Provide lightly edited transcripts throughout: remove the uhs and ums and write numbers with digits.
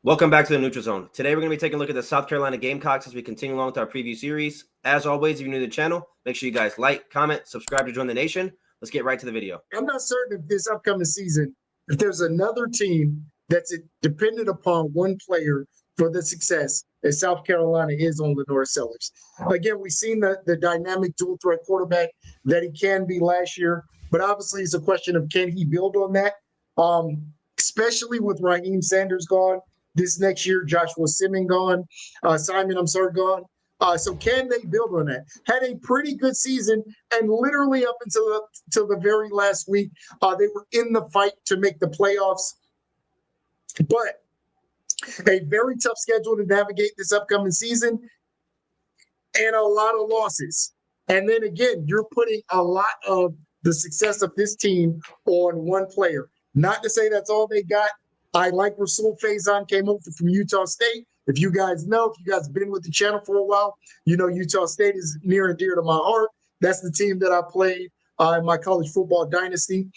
Welcome back to the Neutral Zone. Today we're going to be taking a look at the South Carolina Gamecocks as we continue along with our preview series. As always, if you're new to the channel, make sure you guys like, comment, subscribe to join the nation. Let's get right to the video. I'm not certain if this upcoming season, if there's another team that's dependent upon one player for the success as South Carolina is on Lenore Sellers. Again, we've seen the dynamic dual threat quarterback that he can be last year, but obviously it's a question of can he build on that, especially with Raheem Sanders gone this next year, Joshua Simon gone, gone. So can they build on that? Had a pretty good season, and literally up until the very last week, they were in the fight to make the playoffs. But a very tough schedule to navigate this upcoming season, and a lot of losses. And then again, you're putting a lot of the success of this team on one player. Not to say that's all they got. I like Rasul Faison, came over from Utah State. If you guys know, if you guys have been with the channel for a while, you know Utah State is near and dear to my heart. That's the team that I played in my college football dynasty.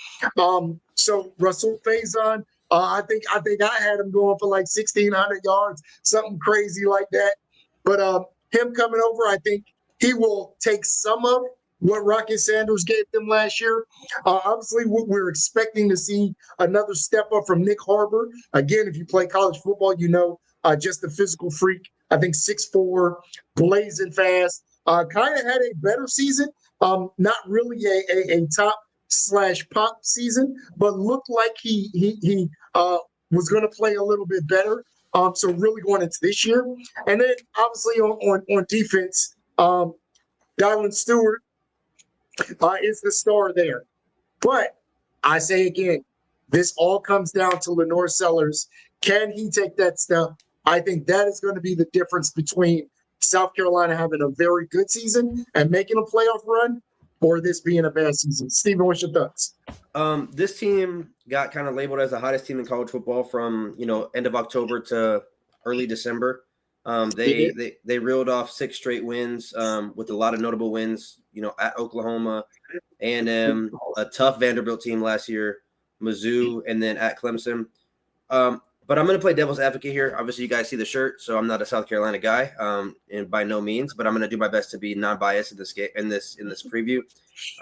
So Rasul Faison, I think I had him going for like 1,600 yards, something crazy like that. But him coming over, I think he will take some of what Rocket Sanders gave them last year. Obviously, we're expecting to see another step up from Nick Harbor. Again, if you play college football, you know just a physical freak. I think 6'4", blazing fast. Kind of had a better season. Not really a top/pop season, but looked like he was going to play a little bit better. So really going into this year. And then obviously on defense, Dylan Stewart is the star there. But I say again, this all comes down to Lenore Sellers. Can he take that step? I think that is going to be the difference between South Carolina having a very good season and making a playoff run, or this being a bad season. Stephen, what's your thoughts? This team got kind of labeled as the hottest team in college football from end of October to early December. They reeled off 6 straight wins with a lot of notable wins. At Oklahoma, A&M, a tough Vanderbilt team last year, Mizzou, and then at Clemson. But I'm going to play devil's advocate here. Obviously, you guys see the shirt, so I'm not a South Carolina guy, and by no means. But I'm going to do my best to be non-biased in this preview.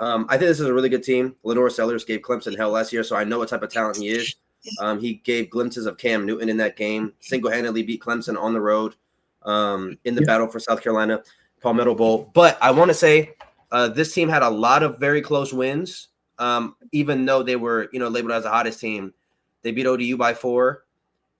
I think this is a really good team. Lenore Sellers gave Clemson hell last year, so I know what type of talent he is. He gave glimpses of Cam Newton in that game. Single-handedly beat Clemson on the road in the battle for South Carolina Palmetto Bowl. But I want to say this team had a lot of very close wins, even though they were labeled as the hottest team. They beat ODU by 4.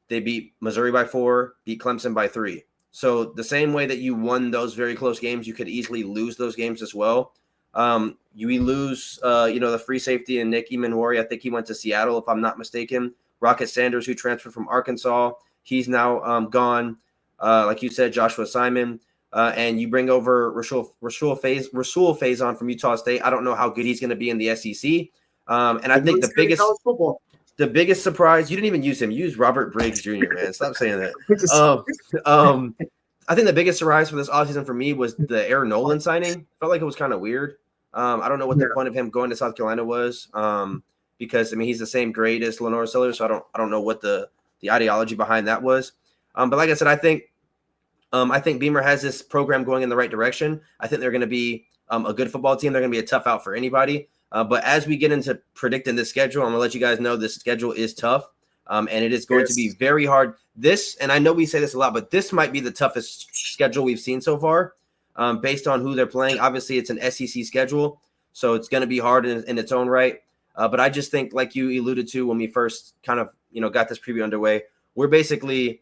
They beat Missouri by 4, beat Clemson by 3. So the same way that you won those very close games, you could easily lose those games as well. You lose, the free safety and Nick Emanwari. I think he went to Seattle, if I'm not mistaken. Rocket Sanders, who transferred from Arkansas, he's now gone. Like you said, Joshua Simon. And you bring over Rasul Faison from Utah State. I don't know how good he's going to be in the SEC. And I think the biggest surprise, you didn't even use him. You used Robert Briggs Jr., man. Stop saying that. I think the biggest surprise for this offseason for me was the Aaron Nolan signing. Felt like it was kind of weird. I don't know what the point of him going to South Carolina was, because he's the same grade as Lenore Sellers, so I don't know what the ideology behind that was. But like I said, I think Beamer has this program going in the right direction. I think they're going to be a good football team. They're going to be a tough out for anybody. But as we get into predicting this schedule, I'm going to let you guys know this schedule is tough, and it is going to be very hard. And I know we say this a lot, but this might be the toughest schedule we've seen so far, based on who they're playing. Obviously, it's an SEC schedule, so it's going to be hard in its own right. But I just think, like you alluded to when we first kind of got this preview underway, we're basically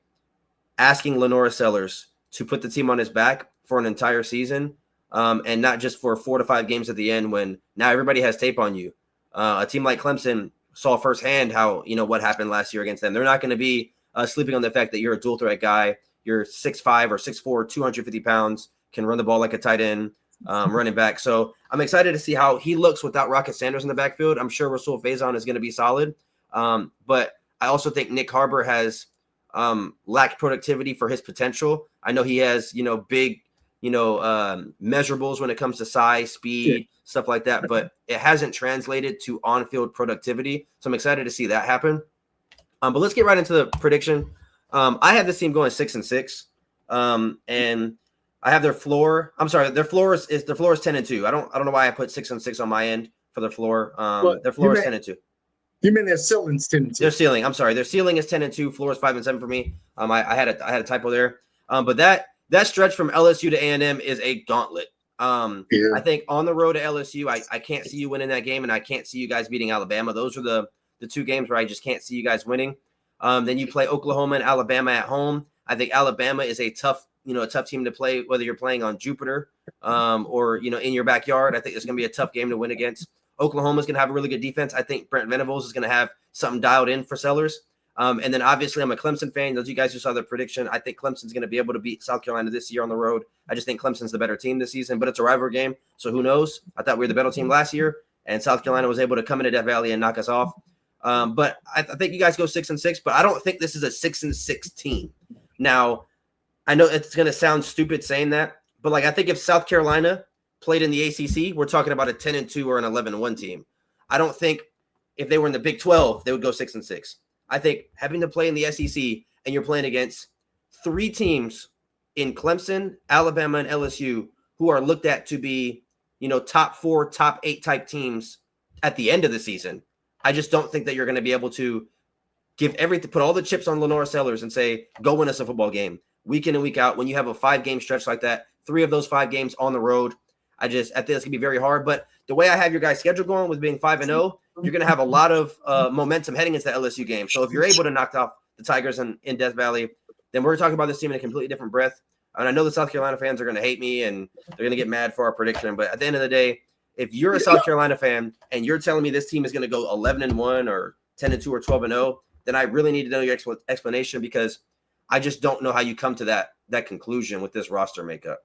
asking Lenore Sellers to put the team on his back for an entire season, and not just for 4 to 5 games at the end when now everybody has tape on you. A team like Clemson saw firsthand how, what happened last year against them. They're not going to be sleeping on the fact that you're a dual threat guy. You're 6'5" or 6'4", 250 pounds, can run the ball like a tight end, running back. So I'm excited to see how he looks without Rocket Sanders in the backfield. I'm sure Rasul Faison is going to be solid. But I also think Nick Harbor has lacked productivity for his potential. I know he has, big, measurables when it comes to size, speed, stuff like that, but it hasn't translated to on-field productivity. So I'm excited to see that happen. But let's get right into the prediction. I have this team going 6-6, and I have their floor. I'm sorry, their floor is 10-2. I don't know why I put 6-6 on my end for their floor. Their floor is 10-2. You mean their ceiling's 10-2? Their ceiling. I'm sorry, their ceiling is 10-2. Floor is 5-7 for me. I had a typo there. But that stretch from LSU to A&M is a gauntlet. I think on the road to LSU, I can't see you winning that game, and I can't see you guys beating Alabama. Those are the two games where I just can't see you guys winning. Then you play Oklahoma and Alabama at home. I think Alabama is a tough team to play, whether you're playing on Jupiter or in your backyard. I think it's going to be a tough game to win against. Oklahoma's going to have a really good defense. I think Brent Venables is going to have something dialed in for Sellers. And then obviously I'm a Clemson fan. Those of you guys who saw the prediction, I think Clemson's going to be able to beat South Carolina this year on the road. I just think Clemson's the better team this season, but it's a rivalry game, so who knows? I thought we were the better team last year, and South Carolina was able to come into Death Valley and knock us off. But I think you guys go 6-6, but I don't think this is a 6-6 team. Now, I know it's going to sound stupid saying that, but I think if South Carolina played in the ACC, we're talking about a 10-2 or an 11-1 team. I don't think if they were in the Big 12, they would go 6-6. I think having to play in the SEC and you're playing against three teams in Clemson, Alabama, and LSU who are looked at to be, top 4, top 8 type teams at the end of the season. I just don't think that you're going to be able to put all the chips on Lenora Sellers and say, go win us a football game week in and week out. When you have a 5-game stretch like that, 3 of those 5 games on the road, I think it's going to be very hard. But the way I have your guys' schedule going with being 5-0, you're going to have a lot of momentum heading into the LSU game. So if you're able to knock off the Tigers in Death Valley, then we're talking about this team in a completely different breath. And I know the South Carolina fans are going to hate me and they're going to get mad for our prediction. But at the end of the day, if you're a South Carolina fan and you're telling me this team is going to go 11-1 or 10-2 or 12-0, then I really need to know your explanation, because I just don't know how you come to that conclusion with this roster makeup.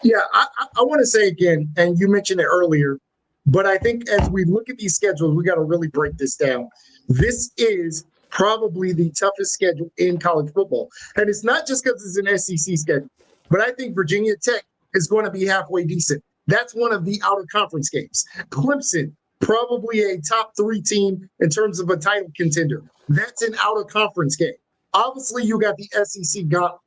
Yeah, I want to say again, and you mentioned it earlier, but I think as we look at these schedules, we got to really break this down. This is probably the toughest schedule in college football. And it's not just because it's an SEC schedule, but I think Virginia Tech is going to be halfway decent. That's one of the outer conference games. Clemson, probably a top 3 team in terms of a title contender. That's an outer conference game. Obviously, you got the SEC gauntlet,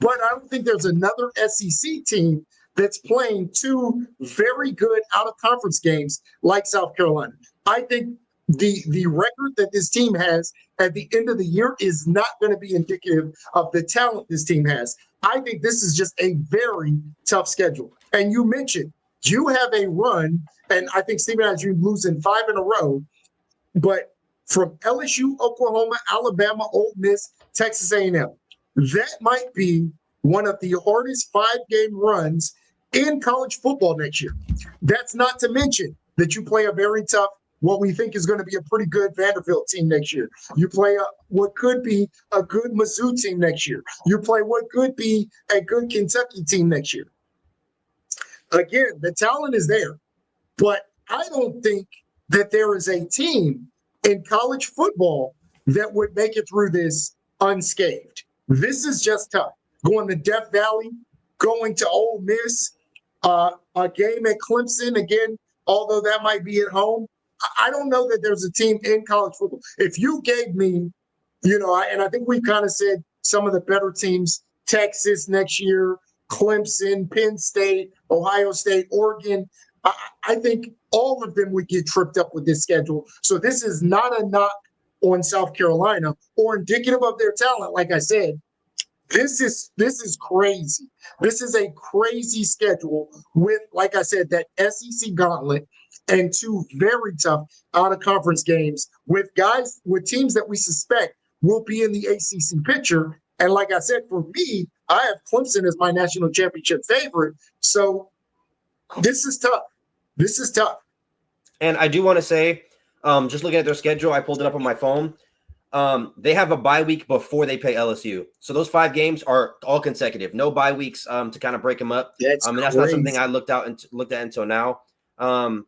but I don't think there's another SEC team that's playing 2 very good out-of-conference games like South Carolina. I think the record that this team has at the end of the year is not going to be indicative of the talent this team has. I think this is just a very tough schedule. And you mentioned you have a run, and I think Stephen has you losing 5 in a row, but from LSU, Oklahoma, Alabama, Ole Miss, Texas A&M, that might be one of the hardest 5-game runs in college football next year. That's not to mention that you play a very tough, what we think is going to be a pretty good Vanderbilt team next year. You play what could be a good Mizzou team next year. You play what could be a good Kentucky team next year. Again, the talent is there, but I don't think that there is a team in college football that would make it through this unscathed. This is just tough. Going to Death Valley, going to Ole Miss, a game at Clemson, again, although that might be at home. I don't know that there's a team in college football. If you gave me, and I think we kind of said some of the better teams, Texas next year, Clemson, Penn State, Ohio State, Oregon, I think all of them would get tripped up with this schedule. So this is not a knock on South Carolina or indicative of their talent. Like I said, this is crazy. This is a crazy schedule with, like I said, that SEC gauntlet and 2 very tough out-of-conference games with teams that we suspect will be in the ACC picture. And like I said, for me, I have Clemson as my national championship favorite. So this is tough. This is tough. And I do want to say, just looking at their schedule, I pulled it up on my phone. They have a bye week before they play LSU. So those 5 games are all consecutive. No bye weeks to kind of break them up. And that's not something I looked at until now. I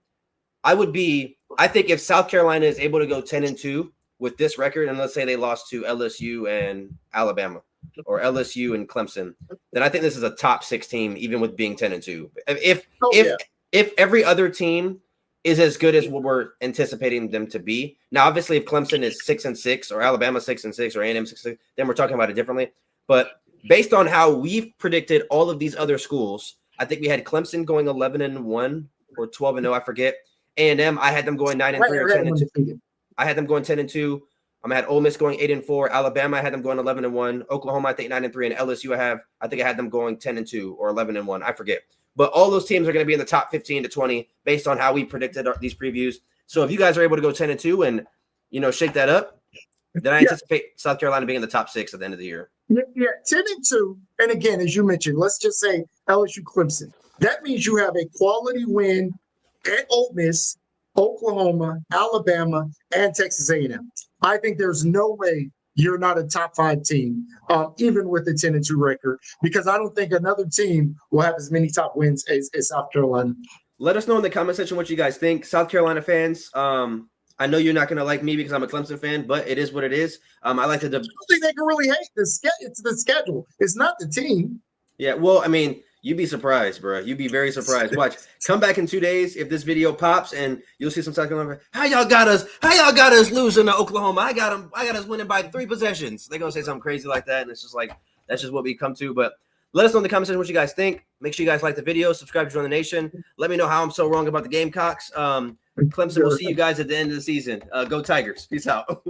think if South Carolina is able to go 10-2 with this record, and let's say they lost to LSU and Alabama or LSU and Clemson, then I think this is a top 6 team, even with being 10-2. If every other team is as good as what we're anticipating them to be. Now, obviously, if Clemson is 6-6 or Alabama 6-6 or A&M 6-6, then we're talking about it differently. But based on how we've predicted all of these other schools, I think we had Clemson going 11-1 or 12-0, I forget. A&M, I had them going 9-3 or 10-2. I had them going 10-2. I had Ole Miss going 8-4. Alabama, I had them going 11-1. Oklahoma, I think 9-3, and LSU, I think I had them going 10-2 or 11-1. I forget. But all those teams are going to be in the top 15 to 20 based on how we predicted these previews. So if you guys are able to go 10-2 and shake that up, then I anticipate South Carolina being in the top 6 at the end of the year. Yeah, 10-2. And again, as you mentioned, let's just say LSU Clemson. That means you have a quality win at Ole Miss, Oklahoma, Alabama, and Texas A&M. I think there's no way you're not a top 5 team, even with a 10-2 record, because I don't think another team will have as many top wins as South Carolina. Let us know in the comment section what you guys think. South Carolina fans, I know you're not going to like me because I'm a Clemson fan, but it is what it is. I like to. I don't think they can really hate it's the schedule. It's not the team. Yeah, well, I mean, you'd be surprised, bro. You'd be very surprised. Watch. Come back in 2 days if this video pops, and you'll see some South Carolina. How y'all got us losing to Oklahoma? I got us winning by 3 possessions. They're gonna say something crazy like that, and it's just like that's just what we come to. But let us know in the comment section what you guys think. Make sure you guys like the video, subscribe to Join the Nation. Let me know how I'm so wrong about the Gamecocks. Clemson, we'll see you guys at the end of the season. Go Tigers. Peace out.